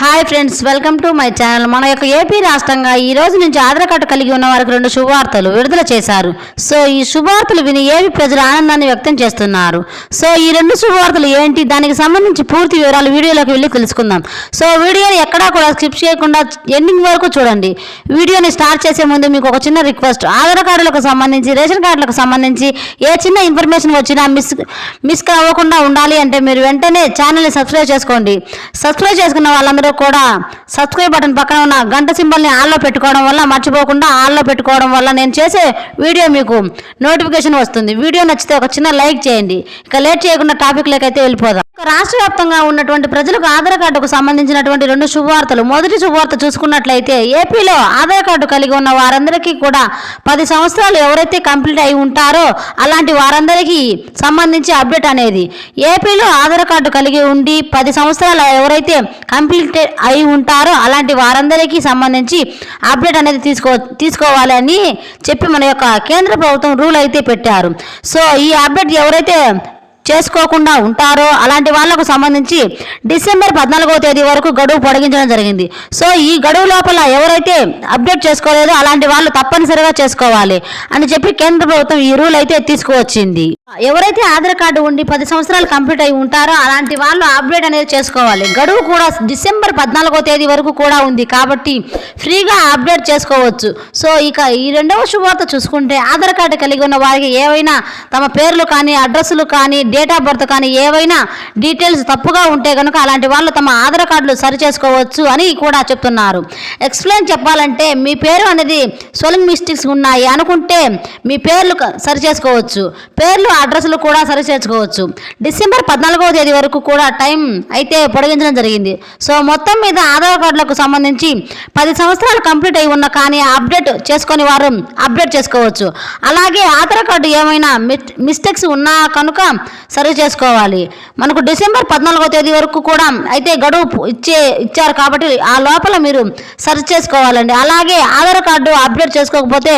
Hi friends, welcome to my channel. మన యొక్క AP రాష్ట్రంగా ఈ రోజు నుంచి ఆధార్ కార్డు కలిగి ఉన్న వారికి 2 శుభవార్తలు విడుదల చేశారు. సో ఈ శుభవార్తలు విని ఏపీ ప్రజలు ఆనందాన్ని వ్యక్తం చేస్తున్నారు. సో ఈ 2 శుభవార్తలు ఏంటి, దానికి సంబంధించి పూర్తి వివరాలు వీడియోలోకి వెళ్ళి తెలుసుకుందాం. సో వీడియోని ఎక్కడా కూడా స్కిప్ చేయకుండా ఎండింగ్ వరకు చూడండి. వీడియోని స్టార్ట్ చేసే ముందు మీకు ఒక చిన్న రిక్వెస్ట్. ఆధార్ కార్డులకు సంబంధించి, రేషన్ కార్డులకు సంబంధించి ఏ చిన్న ఇన్ఫర్మేషన్ వచ్చినా మిస్ అవ్వకుండా ఉండాలి అంటే మీరు వెంటనే ఛానల్ని సబ్స్క్రైబ్ చేసుకోండి. సబ్స్క్రైబ్ చేసుకున్న వాళ్ళందరూ కూడా సబ్స్క్రైబ్ బటన్ పక్కన ఉన్న గంట సింబల్ని ఆన్లో పెట్టుకోవడం వల్ల, మర్చిపోకుండా ఆన్లో పెట్టుకోవడం వల్ల నేను చేసే వీడియో మీకు నోటిఫికేషన్ వస్తుంది. వీడియో నచ్చితే ఒక చిన్న లైక్ చేయండి. ఇక లేట్ చేయకుండా టాపిక్లోకి అయితే వెళ్ళిపోదాం. రాష్ట్ర వ్యాప్తంగా ఉన్నటువంటి ప్రజలకు ఆధార్ కార్డుకు సంబంధించినటువంటి 2 శుభవార్తలు. మొదటి శుభవార్త చూసుకున్నట్లయితే ఏపీలో ఆధార్ కార్డు కలిగి ఉన్న వారందరికీ కూడా 10 సంవత్సరాలు ఎవరైతే కంప్లీట్ అయి ఉంటారో అలాంటి వారందరికీ సంబంధించి అప్డేట్ అనేది, ఏపీలో ఆధార్ కార్డు కలిగి ఉండి 10 సంవత్సరాలు ఎవరైతే కంప్లీట్ అయి ఉంటారో అలాంటి వారందరికీ సంబంధించి అప్డేట్ అనేది తీసుకోవాలి అని చెప్పి మన యొక్క కేంద్ర ప్రభుత్వం రూల్ అయితే పెట్టారు. సో ఈ అప్డేట్ ఎవరైతే చేసుకోకుండా ఉంటారో అలాంటి వాళ్లకు సంబంధించి డిసెంబర్ 14వ తేదీ వరకు గడువు పొడిగించడం జరిగింది. సో ఈ గడువు లోపల ఎవరైతే అప్డేట్ చేసుకోలేదో అలాంటి వాళ్ళు తప్పనిసరిగా చేసుకోవాలి అని చెప్పి కేంద్ర ప్రభుత్వం ఈ రూల్ అయితే తీసుకువచ్చింది. ఎవరైతే ఆధార్ కార్డు ఉండి 10 సంవత్సరాలు కంప్లీట్ అయి ఉంటారో అలాంటి వాళ్ళు అప్డేట్ అనేది చేసుకోవాలి. గడువు కూడా డిసెంబర్ 14వ తేదీ వరకు కూడా ఉంది కాబట్టి ఫ్రీగా అప్డేట్ చేసుకోవచ్చు. సో ఇక ఈ 2వ శుభవార్త చూసుకుంటే, ఆధార్ కార్డు కలిగి ఉన్న వారికి ఏవైనా తమ పేర్లు కానీ, అడ్రస్లు కానీ, డేట్ ఆఫ్ బర్త్ కానీ ఏవైనా డీటెయిల్స్ తప్పుగా ఉంటే కనుక అలాంటి వాళ్ళు తమ ఆధార్ కార్డులు సరి చేసుకోవచ్చు అని కూడా చెప్తున్నారు. ఎక్స్ప్లెయిన్ చెప్పాలంటే, మీ పేరు అనేది స్పెల్లింగ్ మిస్టేక్స్ ఉన్నాయి అనుకుంటే మీ పేర్లు సరి చేసుకోవచ్చు, పేర్లు అడ్రస్లు కూడా సరి చేసుకోవచ్చు. డిసెంబర్ 14వ తేదీ వరకు కూడా టైం అయితే పొడిగించడం జరిగింది. సో మొత్తం మీద ఆధార్ కార్డులకు సంబంధించి 10 సంవత్సరాలు కంప్లీట్ అయి ఉన్న కానీ అప్డేట్ చేసుకొని వారు అప్డేట్ చేసుకోవచ్చు. అలాగే ఆధార్ కార్డు ఏమైనా మిస్టేక్స్ ఉన్నా కనుక సరి చేసుకోవాలి. మనకు డిసెంబర్ 14వ తేదీ వరకు కూడా అయితే గడువు ఇచ్చారు కాబట్టి ఆ లోపల మీరు సరి చేసుకోవాలండి. అలాగే ఆధార్ కార్డు అప్డేట్ చేసుకోకపోతే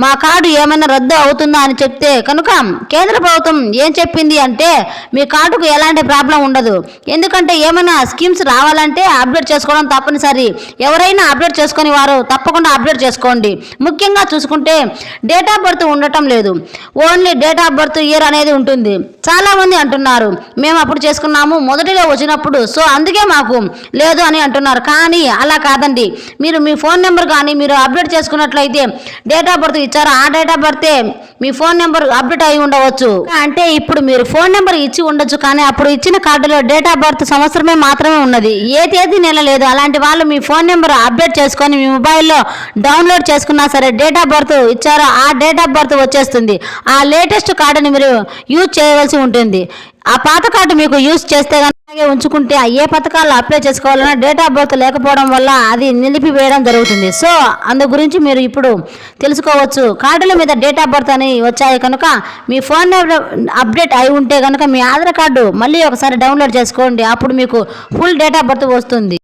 మా కార్డు ఏమైనా రద్దు అవుతుందా అని చెప్తే కనుక కేంద్ర ప్రభుత్వం ఏం చెప్పింది అంటే, మీ కార్డుకు ఎలాంటి ప్రాబ్లం ఉండదు. ఎందుకంటే ఏమైనా స్కీమ్స్ రావాలంటే అప్డేట్ చేసుకోవడం తప్పనిసరి. ఎవరైనా అప్డేట్ చేసుకొని వారు తప్పకుండా అప్డేట్ చేసుకోండి. ముఖ్యంగా చూసుకుంటే డేట్ ఆఫ్ బర్త్ ఉండటం లేదు, only date of birth year అనేది ఉంటుంది. చాలామంది అంటున్నారు మేము అప్పుడు చేసుకున్నాము మొదటిలో వచ్చినప్పుడు, సో అందుకే మాకు లేదు అని అంటున్నారు. కానీ అలా కాదండి. మీరు మీ ఫోన్ నెంబర్ కానీ మీరు అప్డేట్ చేసుకున్నట్లయితే డేట్ ఆఫ్ బర్త్ ఇచ్చారో ఆ డేట్ ఆఫ్ బర్తే మీ ఫోన్ నెంబర్ అప్డేట్ అయి ఉండవచ్చు. అంటే ఇప్పుడు మీరు ఫోన్ నెంబర్ ఇచ్చి ఉండొచ్చు కానీ అప్పుడు ఇచ్చిన కార్డులో డేట్ ఆఫ్ బర్త్ సంవత్సరమే మాత్రమే ఉన్నది, ఏ తేదీ నెల లేదు. అలాంటి వాళ్ళు మీ ఫోన్ నెంబర్ అప్డేట్ చేసుకొని మీ మొబైల్లో డౌన్లోడ్ చేసుకున్నా సరే డేట్ ఆఫ్ బర్త్ ఇచ్చారో ఆ డేట్ ఆఫ్ బర్త్ వచ్చేస్తుంది. ఆ లేటెస్ట్ కార్డుని మీరు యూజ్ చేయవలసి ఉంటుంది. ఆ పాత కార్డు మీకు యూజ్ చేస్తే అలాగే ఉంచుకుంటే ఏ పథకాలు అప్లై చేసుకోవాలన్నా డేట్ ఆఫ్ బర్త్ లేకపోవడం వల్ల అది నిలిపివేయడం జరుగుతుంది. సో అందు గురించి మీరు ఇప్పుడు తెలుసుకోవచ్చు. కార్డుల మీద డేట్ ఆఫ్ బర్త్ అని వచ్చాయి కనుక మీ ఫోన్ నెంబర్ అప్డేట్ అయి ఉంటే కనుక మీ ఆధార్ కార్డు మళ్ళీ ఒకసారి డౌన్లోడ్ చేసుకోండి. అప్పుడు మీకు ఫుల్ డేట్ ఆఫ్ బర్త్ వస్తుంది.